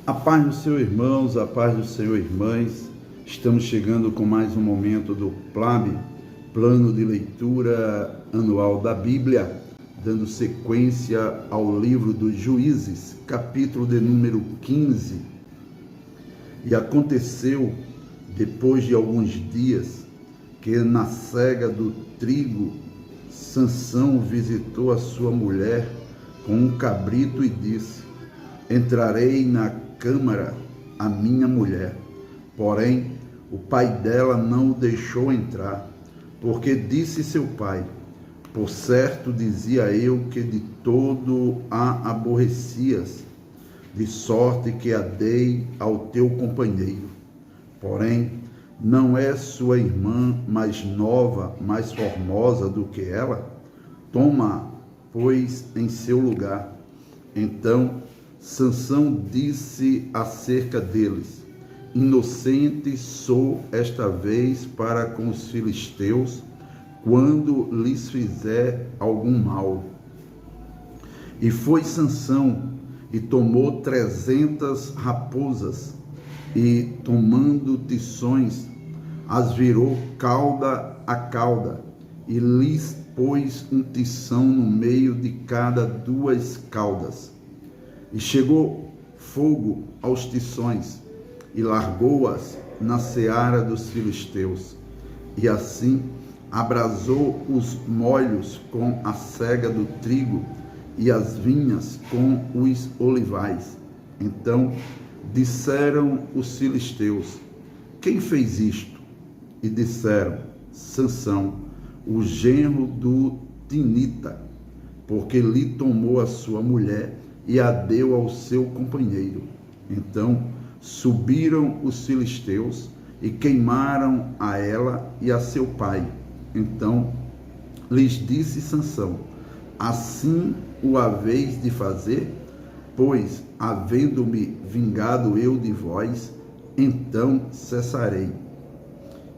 A paz do Senhor, irmãos, a paz do Senhor, irmãs. Estamos chegando com mais um momento do PLAB, Plano de Leitura Anual da Bíblia, dando sequência ao livro dos Juízes, capítulo de número 15. E aconteceu, depois de alguns dias, que na cega do trigo, Sansão visitou a sua mulher com um cabrito e disse: entrarei na câmara a minha mulher. Porém, o pai dela não o deixou entrar, porque disse seu pai: por certo dizia eu que de todo a aborrecias, de sorte que a dei ao teu companheiro. Porém, não é sua irmã mais nova, mais formosa do que ela? Toma, pois, em seu lugar. Então Sansão disse acerca deles: inocente sou esta vez para com os filisteus, quando lhes fizer algum mal. E foi Sansão e tomou 300 raposas, e tomando tições, as virou cauda a cauda, e lhes pôs um tição no meio de cada 2 caudas. E chegou fogo aos tições, e largou-as na seara dos filisteus. E assim abrasou os molhos com a cega do trigo, e as vinhas com os olivais. Então disseram os filisteus: quem fez isto? E disseram: Sansão, o genro do Tinita, porque lhe tomou a sua mulher e a deu ao seu companheiro. Então subiram os filisteus e queimaram a ela e a seu pai. Então lhes disse Sansão: assim o haveis de fazer? Pois, havendo-me vingado eu de vós, então cessarei.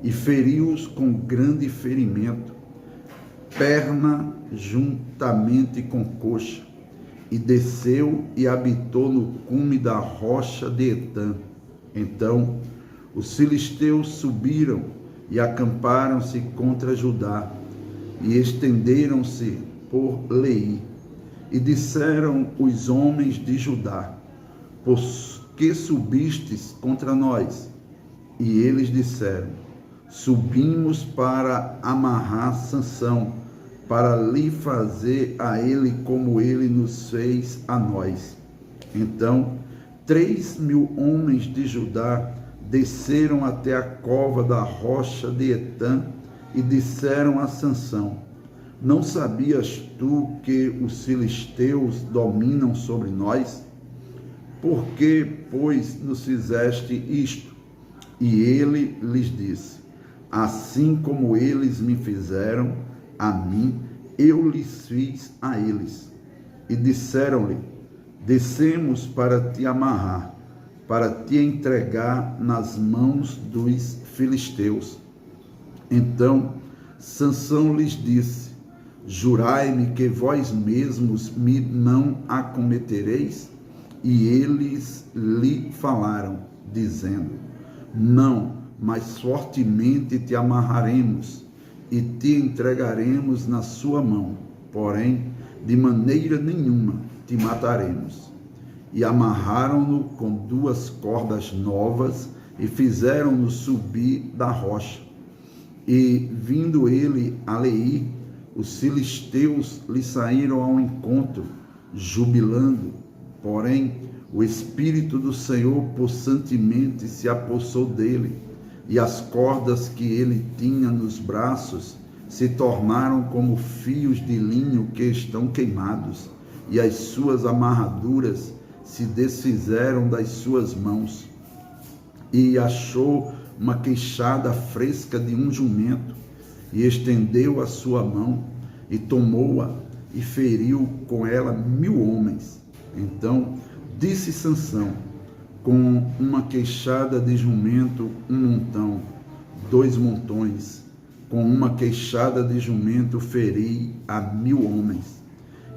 E feriu-os com grande ferimento, perna juntamente com coxa, e desceu e habitou no cume da rocha de Etã. Então os filisteus subiram e acamparam-se contra Judá, e estenderam-se por Leí. E disseram os homens de Judá: por que subistes contra nós? E eles disseram: subimos para amarrar Sansão, para lhe fazer a ele como ele nos fez a nós. Então 3.000 homens de Judá desceram até a cova da rocha de Etã e disseram a Sansão: não sabias tu que os filisteus dominam sobre nós? Por que, pois, nos fizeste isto? E ele lhes disse: assim como eles me fizeram a mim, eu lhes fiz a eles. E disseram-lhe: descemos para te amarrar, para te entregar nas mãos dos filisteus. Então Sansão lhes disse: jurai-me que vós mesmos me não acometereis? E eles lhe falaram, dizendo: não, mas fortemente te amarraremos e te entregaremos na sua mão, porém de maneira nenhuma te mataremos. E amarraram-no com 2 cordas novas e fizeram-no subir da rocha. E vindo ele a Leí, os filisteus lhe saíram ao encontro, jubilando. Porém, o Espírito do Senhor possantemente se apossou dele, e as cordas que ele tinha nos braços se tornaram como fios de linho que estão queimados, e as suas amarraduras se desfizeram das suas mãos. E achou uma queixada fresca de um jumento, e estendeu a sua mão, e tomou-a, e feriu com ela 1.000 homens. Então disse Sansão: com uma queixada de jumento 1 montão, 2 montões, com uma queixada de jumento feri a 1.000 homens.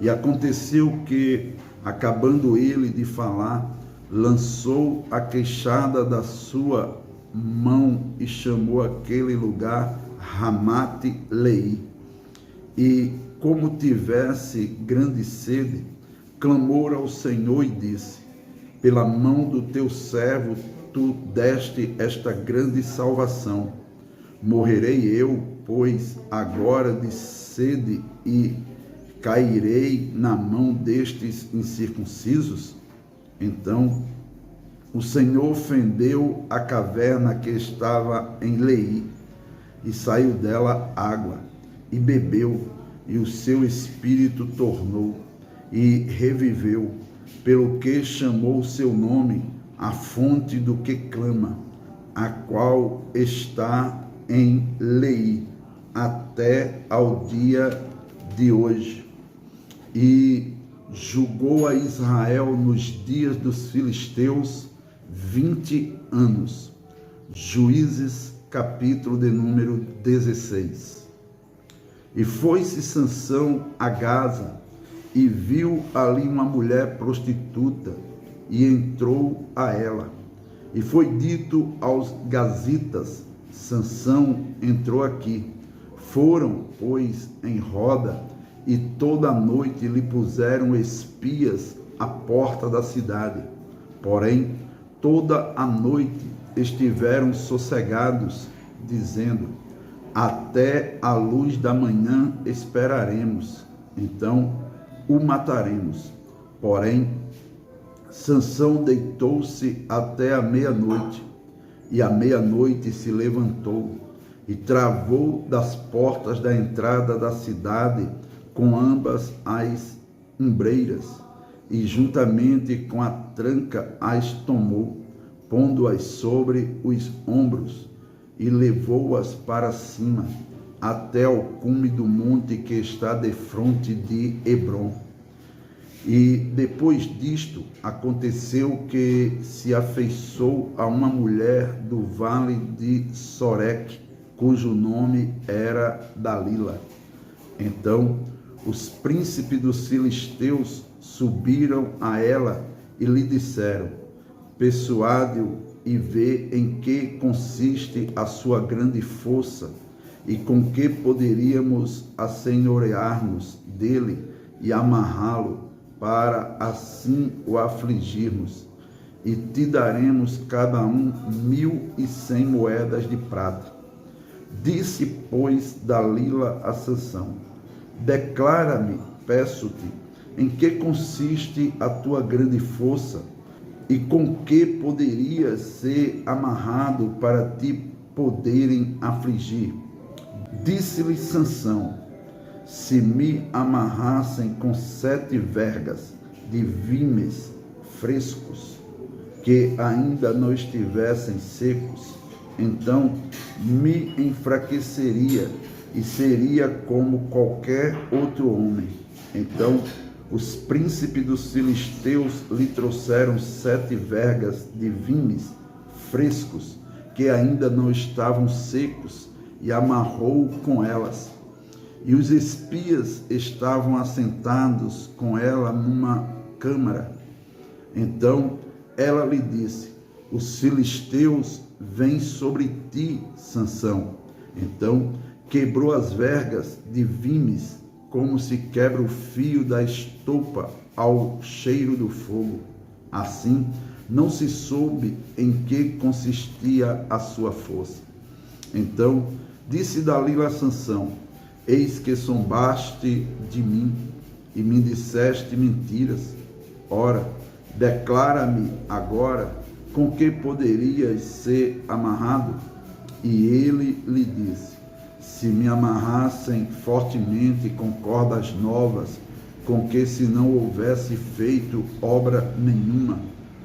E aconteceu que, acabando ele de falar, lançou a queixada da sua mão e chamou aquele lugar Ramate-Leí. E, como tivesse grande sede, clamou ao Senhor e disse: pela mão do teu servo tu deste esta grande salvação. Morrerei eu, pois, agora de sede e cairei na mão destes incircuncisos? Então o Senhor fendeu a caverna que estava em Leí, e saiu dela água, e bebeu, e o seu espírito tornou, e reviveu, pelo que chamou o seu nome a fonte do que clama, a qual está em Leí, até ao dia de hoje. E julgou a Israel nos dias dos filisteus 20 anos. Juízes, capítulo de número 16. E foi-se Sansão a Gaza, e viu ali uma mulher prostituta, e entrou a ela. E foi dito aos gazitas: Sansão entrou aqui. Foram, pois, em roda, e toda a noite lhe puseram espias à porta da cidade. Porém, toda a noite estiveram sossegados, dizendo: até a luz da manhã esperaremos, então o mataremos. Porém, Sansão deitou-se até a meia-noite, e à meia-noite se levantou e travou das portas da entrada da cidade com ambas as ombreiras, e juntamente com a tranca as tomou, pondo-as sobre os ombros, e levou-as para cima, até ao cume do monte que está defronte de Hebrom. E depois disto, aconteceu que se afeiçoou a uma mulher do vale de Soreque, cujo nome era Dalila. Então, os príncipes dos filisteus subiram a ela e lhe disseram: persuade-o e vê em que consiste a sua grande força, e com que poderíamos assenhorear-nos dele e amarrá-lo, para assim o afligirmos, e te daremos cada um 1.100 moedas de prata. Disse, pois, Dalila a Sansão: declara-me, peço-te, em que consiste a tua grande força, e com que poderias ser amarrado para te poderem afligir. Disse-lhe Sansão: se me amarrassem com 7 vergas de vimes frescos, que ainda não estivessem secos, então me enfraqueceria e seria como qualquer outro homem. Então os príncipes dos filisteus lhe trouxeram 7 vergas de vimes frescos, que ainda não estavam secos, e amarrou com elas. E os espias estavam assentados com ela numa câmara. Então ela lhe disse: os filisteus vêm sobre ti, Sansão. Então quebrou as vergas de vimes, como se quebra o fio da estopa ao cheiro do fogo. Assim, não se soube em que consistia a sua força. Então disse Dalila a Sansão: eis que zombaste de mim e me disseste mentiras. Ora, declara-me agora com que poderias ser amarrado. E ele lhe disse: se me amarrassem fortemente com cordas novas, com que se não houvesse feito obra nenhuma,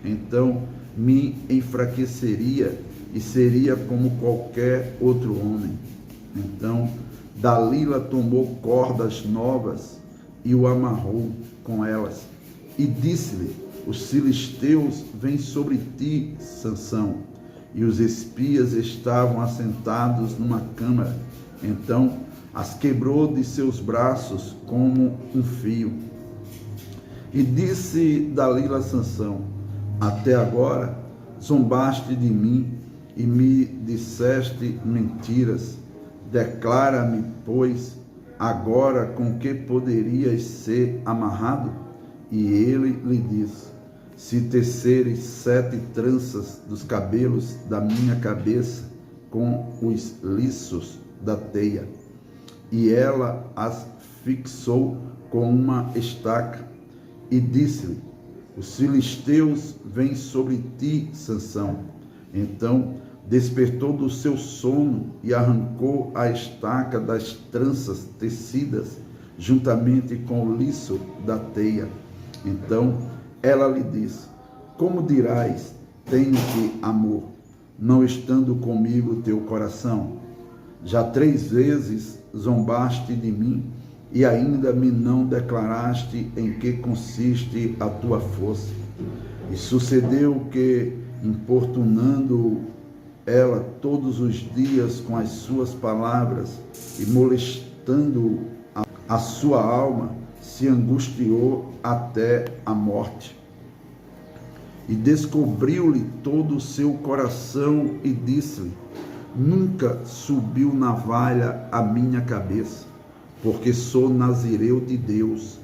então me enfraqueceria e seria como qualquer outro homem. Então Dalila tomou cordas novas e o amarrou com elas, e disse-lhe: os filisteus vêm sobre ti, Sansão. E os espias estavam assentados numa câmara. Então as quebrou de seus braços como um fio. E disse Dalila a Sansão: Até agora zombaste de mim e me disseste mentiras. Declara-me, pois, agora com que poderias ser amarrado? E ele lhe disse: se teceres 7 tranças dos cabelos da minha cabeça com os liços da teia. E ela as fixou com uma estaca e disse-lhe: os filisteus vêm sobre ti, Sansão. Então despertou do seu sono e arrancou a estaca das tranças tecidas juntamente com o liço da teia. Então ela lhe disse: como dirás, tenho-te amor, não estando comigo teu coração? Já 3 vezes zombaste de mim e ainda me não declaraste em que consiste a tua força. E sucedeu que, importunando ela todos os dias com as suas palavras e molestando a sua alma, se angustiou até a morte. E descobriu-lhe todo o seu coração e disse-lhe: nunca subiu navalha à minha cabeça, porque sou nazireu de Deus,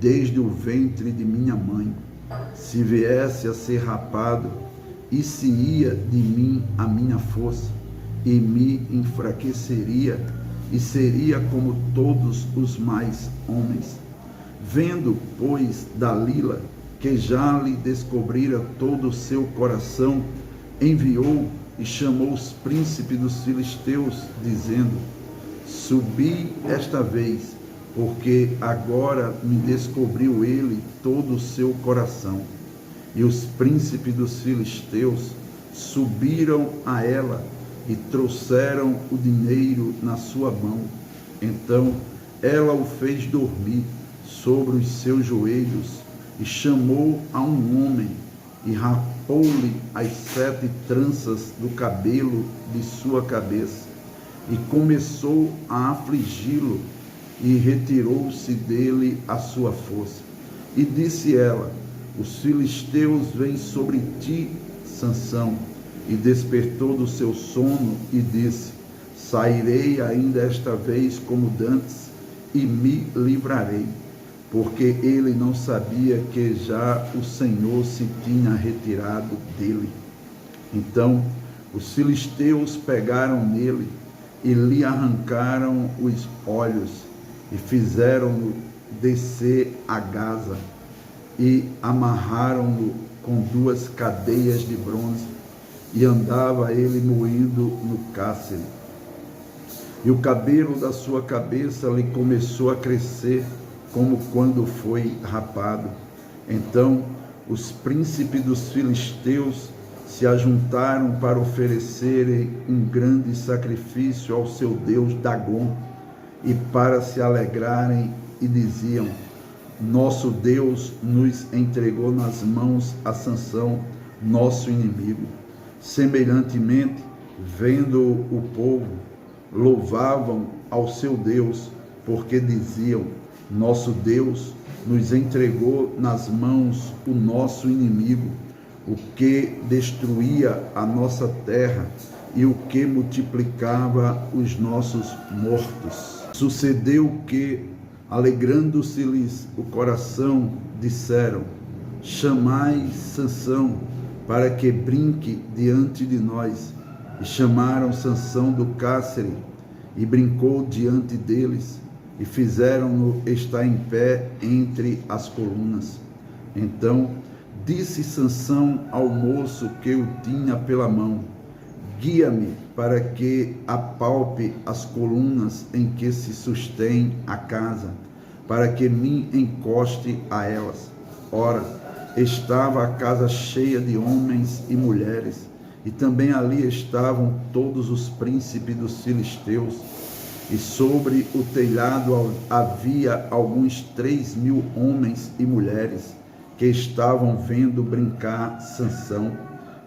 desde o ventre de minha mãe. Se viesse a ser rapado, e se ia de mim a minha força, e me enfraqueceria, e seria como todos os mais homens. Vendo, pois, Dalila, que já lhe descobrira todo o seu coração, enviou e chamou os príncipes dos filisteus, dizendo: subi esta vez, porque agora me descobriu ele todo o seu coração. E os príncipes dos filisteus subiram a ela e trouxeram o dinheiro na sua mão. Então ela o fez dormir sobre os seus joelhos e chamou a um homem e rapou-lhe as 7 tranças do cabelo de sua cabeça e começou a afligi-lo e retirou-se dele a sua força. E disse ela: os filisteus vêm sobre ti, Sansão. E despertou do seu sono e disse: sairei ainda esta vez como dantes e me livrarei. Porque ele não sabia que já o Senhor se tinha retirado dele. Então os filisteus pegaram nele e lhe arrancaram os olhos e fizeram-no descer a Gaza e amarraram-no com 2 cadeias de bronze e andava ele moído no cárcere. E o cabelo da sua cabeça lhe começou a crescer como quando foi rapado. Então os príncipes dos filisteus se ajuntaram para oferecerem um grande sacrifício ao seu deus Dagom e para se alegrarem, e diziam: nosso Deus nos entregou nas mãos a Sansão, nosso inimigo. Semelhantemente, vendo o povo, louvavam ao seu Deus, porque diziam: nosso Deus nos entregou nas mãos o nosso inimigo, o que destruía a nossa terra e o que multiplicava os nossos mortos. Sucedeu que, alegrando-se-lhes o coração, disseram: chamai Sansão para que brinque diante de nós. E chamaram Sansão do cárcere e brincou diante deles e fizeram-no estar em pé entre as colunas. Então disse Sansão ao moço que o tinha pela mão: guia-me para que apalpe as colunas em que se sustém a casa, para que me encoste a elas. Ora, estava a casa cheia de homens e mulheres, e também ali estavam todos os príncipes dos filisteus, e sobre o telhado havia alguns 3.000 homens e mulheres que estavam vendo brincar Sansão.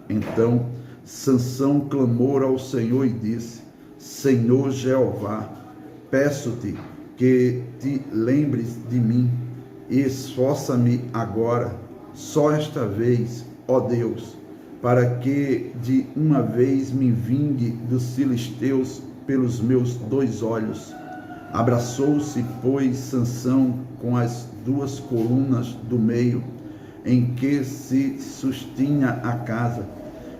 Então Sansão clamou ao Senhor e disse: Senhor Jeová, peço-te que te lembres de mim e esforça-me agora, só esta vez, ó Deus, para que de uma vez me vingue dos filisteus pelos meus 2 olhos. Abraçou-se, pois, Sansão com as 2 colunas do meio, em que se sustinha a casa,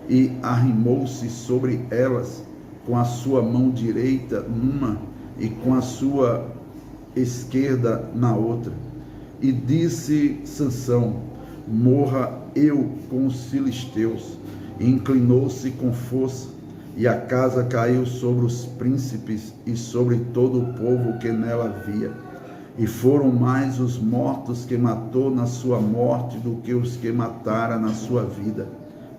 e arrimou-se sobre elas, com a sua mão direita numa e com a sua esquerda na outra. E disse Sansão: morra eu com os filisteus. E inclinou-se com força, e a casa caiu sobre os príncipes e sobre todo o povo que nela havia. E foram mais os mortos que matou na sua morte do que os que matara na sua vida.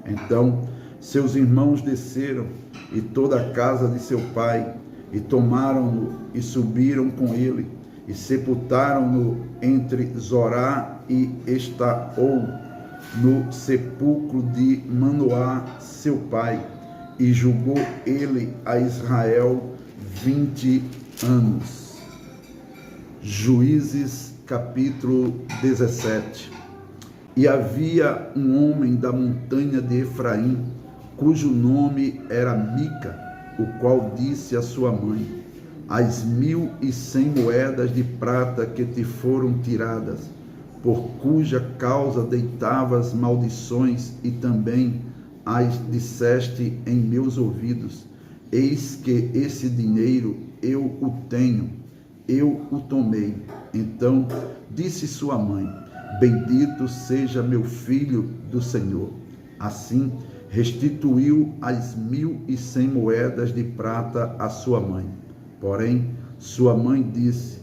Então seus irmãos desceram, e toda a casa de seu pai, e tomaram-no e subiram com ele, e sepultaram-no entre Zorá e Estaol, no sepulcro de Manoá, seu pai, e julgou ele a Israel 20 anos. Juízes, capítulo 17. E havia um homem da montanha de Efraim, cujo nome era Mica, o qual disse à sua mãe: as 1.100 moedas de prata que te foram tiradas, por cuja causa deitavas maldições, e também as disseste em meus ouvidos, eis que esse dinheiro eu o tenho, eu o tomei. Então disse sua mãe: bendito seja meu filho do Senhor. Assim restituiu as 1.100 moedas de prata à sua mãe. Porém, sua mãe disse: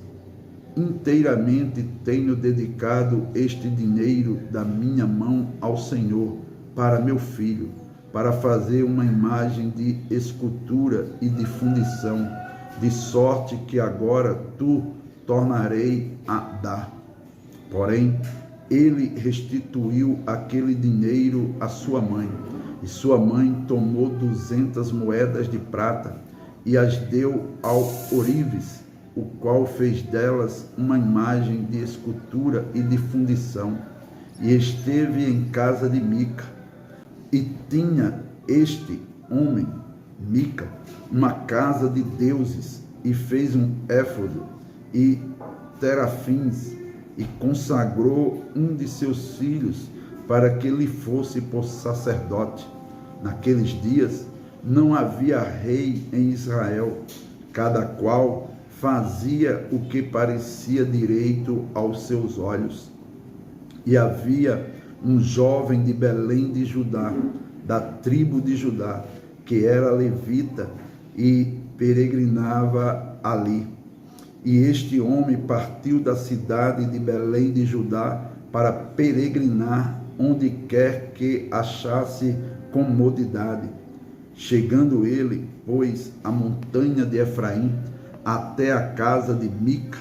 inteiramente tenho dedicado este dinheiro da minha mão ao Senhor para meu filho, para fazer uma imagem de escultura e de fundição, de sorte que agora tu tornarei a dar. Porém, ele restituiu aquele dinheiro à sua mãe, e sua mãe tomou 200 moedas de prata e as deu ao ourives, o qual fez delas uma imagem de escultura e de fundição, e esteve em casa de Mica. E tinha este homem, Mica, uma casa de deuses, e fez um éfodo e terafins, e consagrou um de seus filhos para que lhe fosse por sacerdote. Naqueles dias não havia rei em Israel, cada qual fazia o que parecia direito aos seus olhos. E havia um jovem de Belém de Judá, da tribo de Judá, que era levita e peregrinava ali. E este homem partiu da cidade de Belém de Judá para peregrinar onde quer que achasse comodidade. Chegando ele, pois, à montanha de Efraim, até a casa de Mica,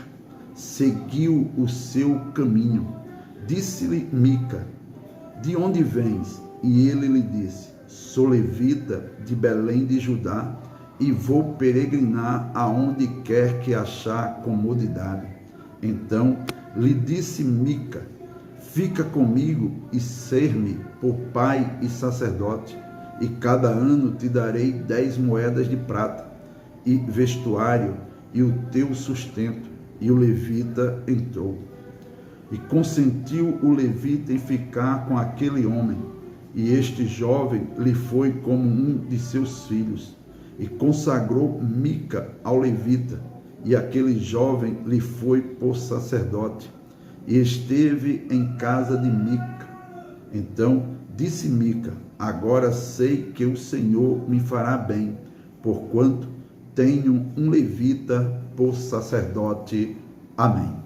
seguiu o seu caminho. Disse-lhe Mica: de onde vens? E ele lhe disse: sou levita de Belém de Judá, e vou peregrinar aonde quer que achar comodidade. Então lhe disse Mica: fica comigo e ser-me por pai e sacerdote, e cada ano te darei 10 moedas de prata, e vestuário, e o teu sustento. E o levita entrou. E consentiu o levita em ficar com aquele homem, e este jovem lhe foi como um de seus filhos. E consagrou Mica ao levita, e aquele jovem lhe foi por sacerdote, e esteve em casa de Mica. Então disse Mica: agora sei que o Senhor me fará bem, porquanto tenho um levita por sacerdote. Amém.